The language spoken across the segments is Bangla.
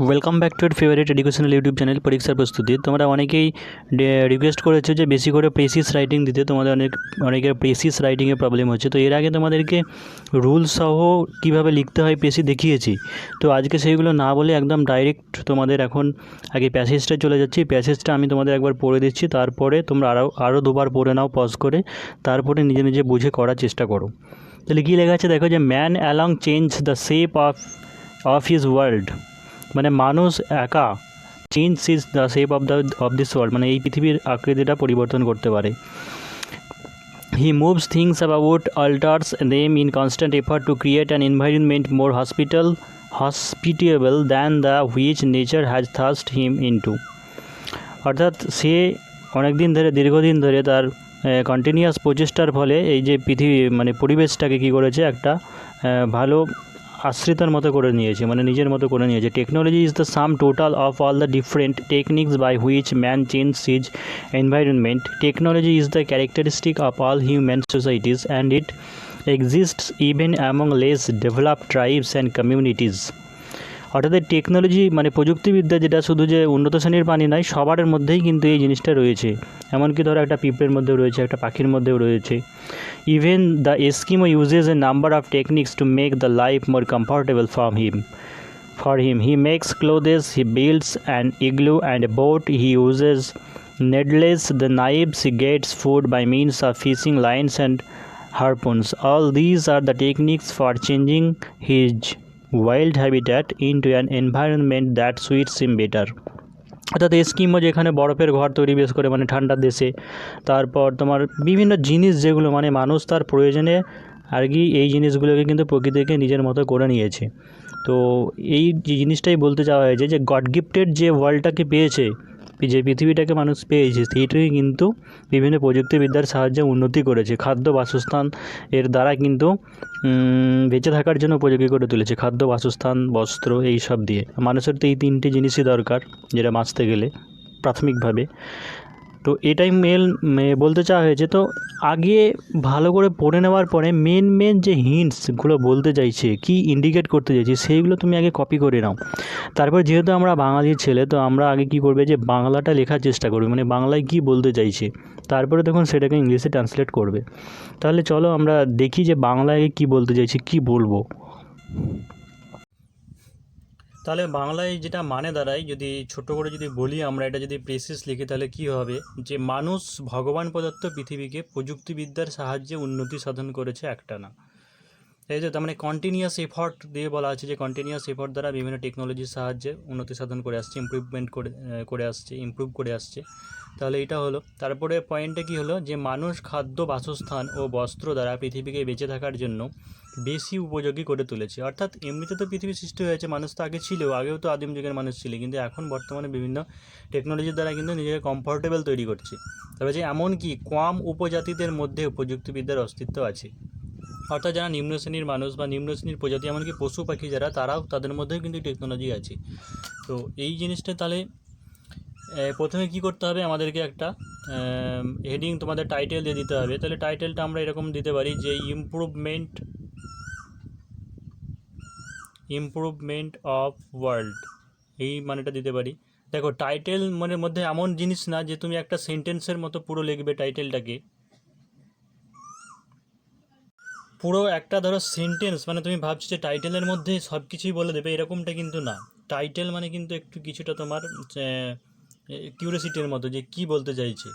ওয়েলকাম ব্যাক টু এর ফেভারিট এডুকেশনাল ইউটিউব চ্যানেল পরীক্ষার প্রস্তুতি। তোমরা অনেকেই রিকোয়েস্ট করেছো যে বেশি করে প্রেসিস রাইটিং দিতে। তোমাদের অনেকের প্রেসিস রাইটিংয়ে প্রবলেম হচ্ছে। তো এর আগে তোমাদেরকে রুল সহ কীভাবে লিখতে হয় প্রেসি দেখিয়েছি। তো আজকে সেইগুলো না বলে একদম ডাইরেক্ট তোমাদের এখন আগে প্যাসেজটা চলে যাচ্ছি। প্যাসেজটা আমি তোমাদের একবার পড়ে দিচ্ছি, তারপরে তোমরা আরও দুবার পড়ে নাও পজ করে, তারপরে নিজে নিজে বুঝে করার চেষ্টা করো। তাহলে কী লেখা আছে দেখো, যে man alone change the shape of his world, মানে মানুষ একা change is the shape of this world, মানে এই পৃথিবীর আকৃতিটা পরিবর্তন করতে পারে। He moves things about, alters them in constant effort to create an environment more hospitable than the which nature has thrust him into. অর্থাৎ সে দীর্ঘদিন ধরে তার কন্টিনিউয়াস প্রচেষ্টার ফলে এই যে পৃথিবী মানে পরিবেশটাকে কী করেছে, একটা ভালো আশ্রিতার মতো করে নিয়েছে, মানে নিজের মতো করে নিয়েছে। Technology is the sum total of all the different techniques by which man change his environment. Technology is the characteristic of all human societies and it exists even among less developed tribes and communities. অর্থাৎ প্রযুক্তিবিদ্যা, মানে প্রযুক্তিবিদ্যা যেটা শুধু যে উন্নত শ্রেণীর প্রাণী নয়, সবার মধ্যেই কিন্তু এই জিনিসটা রয়েছে। এমনকি ধরো একটা পিঁপড়ের মধ্যেও রয়েছে, একটা পাখির মধ্যেও রয়েছে। Even the Eskimo uses A number of techniques to make the life more comfortable for him. He makes clothes, he builds an igloo and a boat, he uses needles, the knives, he gets food by means of fishing lines and harpoons. All these are the techniques for changing his wild habitat into an environment that suits him better. অর্থাৎ এস্কিমো যেখানে বরফের ঘর তৈরি বেশ করে, মানে ঠান্ডার দেশে। তারপর তোমার বিভিন্ন জিনিস যেগুলো মানে মানুষ তার প্রয়োজনে আর কি এই জিনিসগুলোকে কিন্তু প্রকৃতিকে নিজের মতো করে নিয়েছে। তো এই জিনিসটাই বলতে চাওয়া হয়েছে যে গড গিফটেড যে ওয়ার্ল্ডটাকে পেয়েছে, যে পৃথিবীটাকে মানুষ পেয়েছে, সেইটাই কিন্তু বিভিন্ন প্রযুক্তিবিদ্যার সাহায্যে উন্নতি করেছে। খাদ্য, বাসস্থান এর দ্বারা কিন্তু বেঁচে থাকার জন্য উপযোগী করে তুলেছে। খাদ্য, বাসস্থান, বস্ত্র, এই সব দিয়ে মানুষের তো এই তিনটে জিনিসই দরকার যেটা বাঁচতে গেলে প্রাথমিকভাবে। তো এটাই বলতে চাওয়া হয়েছে। তো আগে ভালো করে পড়ে নেওয়ার পরে মেন যে হিন্টসগুলো বলতে চাইছে, কি ইন্ডিকেট করতে চাইছে, সেইগুলো তুমি আগে কপি করে নাও। তারপর যেহেতু আমরা বাঙালির ছেলে, তো আমরা আগে কি করবে, যে বাংলাটা লেখার চেষ্টা করবে, মানে বাংলায় কি বলতে চাইছে, তারপরে তখন সেটাকে ইংলিশে ট্রান্সলেট করবে। তাহলে চলো আমরা দেখি যে বাংলায় কি বলতে চাইছে, কি বলবো। তাহলে বাংলায় যেটা মানে দাঁড়ায়, যদি ছোট করে যদি বলি আমরা, এটা যদি প্রেসিস লিখি তাহলে কি হবে, যে মানুষ ভগবান প্রদত্ত পৃথিবীকে প্রযুক্তিবিদ্যার সাহায্যে উন্নতি সাধন করেছে একটানা। এই যে তার মানে কন্টিনিউয়াস এফর্ট দিয়ে বলা আছে, যে কন্টিনিউয়াস এফর্ট দ্বারা বিভিন্ন টেকনোলজির সাহায্যে উন্নতি সাধন করে আসছে, ইমপ্রুভ করে আসছে। তাহলে এটা হলো। তারপরে পয়েন্টে কি হলো, যে মানুষ খাদ্য, বাসস্থান ও বস্ত্র দ্বারা পৃথিবীকে বেঁচে থাকার জন্য বেশি উপযোগী করে তুলেছে। অর্থাৎ এমনিতে তো পৃথিবী সৃষ্টি হয়েছে, মানুষ তো আগে ছিল, আগেও তো আদিম যুগের মানুষ ছিল, কিন্তু এখন বর্তমানে বিভিন্ন টেকনোলজির দ্বারা কিন্তু নিজেকে কমফোর্টেবল তৈরি করছে। তবে যে এমনকি কম উপজাতিদের মধ্যে প্রযুক্তিবিদ্যার অস্তিত্ব আছে। অর্থাৎ যারা নিম্ন শ্রেণীর মানুষ বা নিম্ন শ্রেণীর প্রজাতি, এমনকি পশু পাখি যারা, তারাও, তাদের মধ্যেও কিন্তু টেকনোলজি আছে। তো এই জিনিসটা তাহলে প্রথমে কি করতে হবে, আমাদেরকে একটা হেডিং, তোমাদের টাইটেল দিয়ে দিতে হবে। তাহলে টাইটেলটা আমরা এরকম দিতে পারি যে ইমপ্রুভমেন্ট অফ ওয়ার্ল্ড, এই মানেটা দিতে পারি। দেখো, টাইটেল মনের মধ্যে এমন জিনিস না যে তুমি একটা সেন্টেন্সের মতো পুরো লিখবে টাইটেলটাকে, পুরো একটা ধরো সেন্টেন্স, মানে তুমি ভাবছো যে টাইটেলের মধ্যে সব কিছুই বলে দেবে, এরকমটা কিন্তু না। টাইটেল মানে কিন্তু একটু কিছুটা তোমার কিউরিওসিটির মতো, যে কি বলতে চাইছে।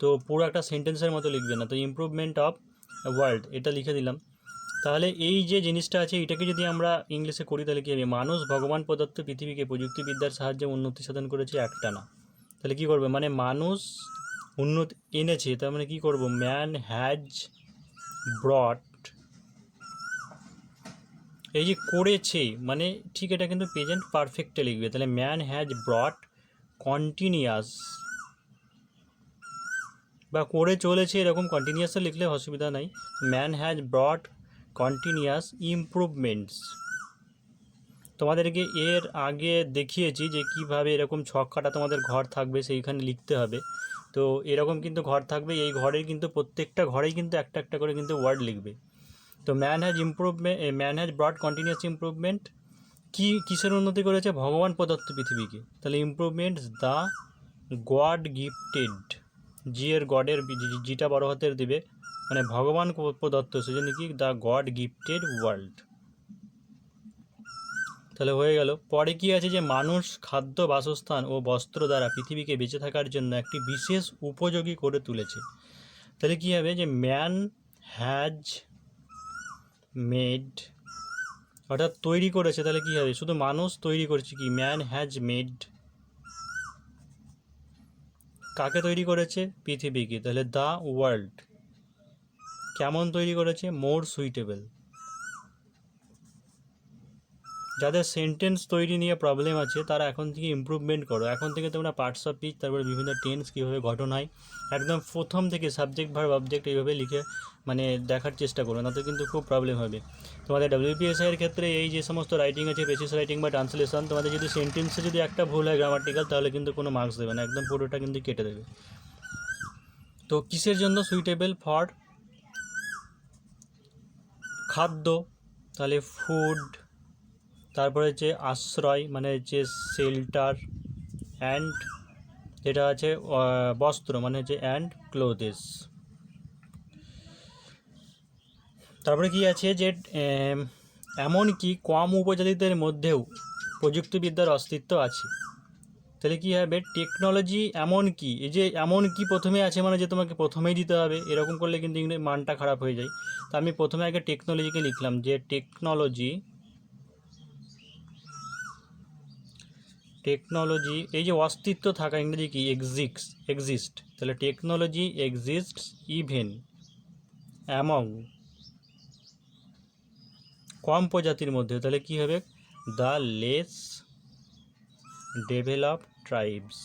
তো পুরো একটা সেন্টেন্সের মতো লিখবে না। তো ইমপ্রুভমেন্ট অফ ওয়ার্ল্ড এটা লিখে দিলাম। তাহলে এই যে জিনিসটা আছে, এটাকে যদি আমরা ইংলিশে করি তাহলে কী হবে, মানুষ ভগবান প্রদত্ত পৃথিবীকে প্রযুক্তিবিদ্যার সাহায্যে উন্নতি সাধন করেছে একটানা। তাহলে কী করবে, মানে মানুষ উন্নতি এনেছে, তার মানে কী করবো, ম্যান হ্যাজ ব্রট, এই যে করেছে মানে ঠিক, এটা কিন্তু প্রেজেন্ট পারফেক্টে লিখবে। তাহলে ম্যান হ্যাজ ব্রট কন্টিনিউয়াস, বা করে চলেছে, এরকম কন্টিনিউয়াসও লিখলে অসুবিধা নাই। Man has brought continuous improvements. তোমাদেরকে এর আগে দেখিয়েছি যে কিভাবে এরকম ছক কাটা তোমাদের ঘর থাকবে, সেইখানে লিখতে হবে। তো এরকম কিন্তু ঘর থাকবে, এই ঘরের কিন্তু প্রত্যেকটা ঘরেই কিন্তু একটা একটা করে কিন্তু ওয়ার্ড লিখবে। তো man has brought continuous improvement কিসের উন্নতি করেছে? ভগবান প্রদত্ত পৃথিবীকে। তাহলে ইমপ্রুভমেন্টস দ্য গড গিফটেড, গডের জিটা বড় হাতের দিবে, মানে ভগবান প্রদত্ত, সেজন্য কি দ্য গড গিফটেড ওয়ার্ল্ড। তাহলে হয়ে গেল। পরে কি আছে যে মানুষ খাদ্য, বাসস্থান ও বস্ত্র দ্বারা পৃথিবীকে বেঁচে থাকার জন্য একটি বিশেষ উপযোগী করে তুলেছে। তাহলে কী হবে যে ম্যান হ্যাজ মেড, অর্থাৎ তৈরি করেছে। তাহলে কী হবে? শুধু মানুষ তৈরি করেছে কি? Man has made. কাকে তৈরি করেছে? পৃথিবীকে। তাহলে দ্য ওয়ার্ল্ড। কেমন তৈরি করেছে? More suitable. যাদের সেন্টেন্স তৈরি নিয়ে প্রবলেম আছে তারা এখন থেকে ইমপ্রুভমেন্ট করো। এখন থেকে তোমরা পার্টস অফ স্পিচ, তারপরে বিভিন্ন টেন্স কীভাবে গঠন হয়, একদম প্রথম থেকে সাবজেক্ট ভার্ব অবজেক্ট এইভাবে লিখে মানে দেখার চেষ্টা করো, না তো কিন্তু খুব প্রবলেম হবে তোমাদের। WPSI এর ক্ষেত্রে এই যে সমস্ত রাইটিং আছে, বেসিস রাইটিং বা ট্রান্সলেশন, তোমাদের যদি সেন্টেন্সে যদি একটা ভুল হয় গ্রামাটিক্যাল, তাহলে কিন্তু কোনো মার্কস দেবে না, একদম পুরোটা কিন্তু কেটে দেবে। তো কিসের জন্য? সুইটেবল ফর খাদ্য, তাহলে ফুড, তারপরে হচ্ছে আশ্রয় মানে হচ্ছে শেল্টার, অ্যান্ড যেটা আছে বস্ত্র মানে হচ্ছে অ্যান্ড ক্লোথেস। তারপরে কি আছে যে এমনকি কম উপজাতিদের মধ্যেও প্রযুক্তিবিদ্যার অস্তিত্ব আছে। তাহলে কী হবে? টেকনোলজি এমন কি, এই যে এমন কি প্রথমে আছে মানে যে তোমাকে প্রথমেই দিতে হবে, এরকম করলে কিন্তু ইংরেজি মানটা খারাপ হয়ে যায়। তো আমি প্রথমে আগে টেকনোলজিকে লিখলাম যে টেকনোলজি, এই যে অস্তিত্ব থাকা, ইংরেজি কি? এক্সিস্ট। তাহলে টেকনোলজি এক্সিস্টস ইভেন অ্যামং, কম প্রজাতির মধ্যে। তাহলে কি হবে? The less developed tribes.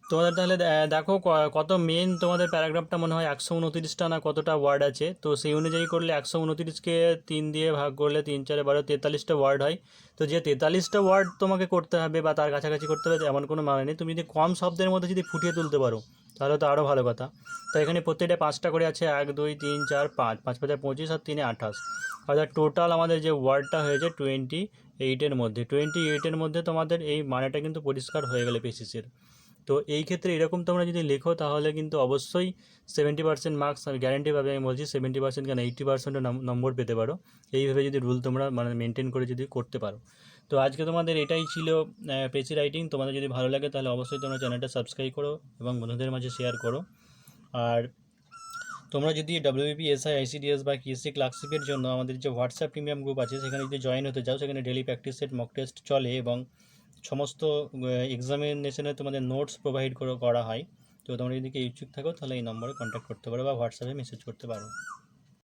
তোমাদের তাহলে দেখো কত মেন তোমাদের প্যারাগ্রাফটা মনে হয় 129টা না কতটা ওয়ার্ড আছে। তো সেই অনুযায়ী করলে 129কে 3 দিয়ে ভাগ করলে 3 4 12 43টা ওয়ার্ড হয়। তো যে 43টা ওয়ার্ড তোমাকে করতে হবে বা তার কাছাকাছি করতে হবে এমন কোনো মানে নেই। তুমি যদি কম শব্দের মধ্যে যদি ফুটিয়ে তুলতে পারো তাহলে তো আরও ভালো কথা। তো এখানে প্রত্যেকটা 5টা করে আছে, 1 2 3 4 5, 5 5 25 আর 3 28, অর্থাৎ টোটাল আমাদের যে ওয়ার্ডটা হয়েছে 28-এর মধ্যে। 28-এর মধ্যে তোমাদের এই মানেটা কিন্তু পরিষ্কার হয়ে গেলে বেসিসের। তো এই ক্ষেত্রে এরকম তোমরা যদি লেখো তাহলে কিন্তু অবশ্যই 70% মার্কস গ্যারেন্টি পাবে। আমি বলছি 70% কেন 80%ও নম্বর পেতে পারো, এইভাবে যদি রুল তোমরা মানে মেনটেন করে যদি করতে পারো। তো আজকে তোমাদের এটাই ছিল পেসি রাইটিং। তোমাদের যদি ভালো লাগে তাহলে অবশ্যই তোমরা চ্যানেলটা সাবস্ক্রাইব করো এবং বন্ধুদের মাঝে শেয়ার করো। আর তোমরা যদি WPSI, ICDS বা KC ক্লার্কশিপের জন্য আমাদের যে হোয়াটসঅ্যাপ প্রিমিয়াম গ্রুপ আছে সেখানে যদি জয়েন হতে চাও, সেখানে daily practice set, mock test চলে এবং সমস্ত এক্সামিনেশনে তোমাদের নোটস প্রোভাইড করা হয়। তো তোমরা যদি ইচ্ছুক থাকো তাহলে এই নম্বরে কন্ট্যাক্ট করতে পারো বা হোয়াটসঅ্যাপে মেসেজ করতে পারো।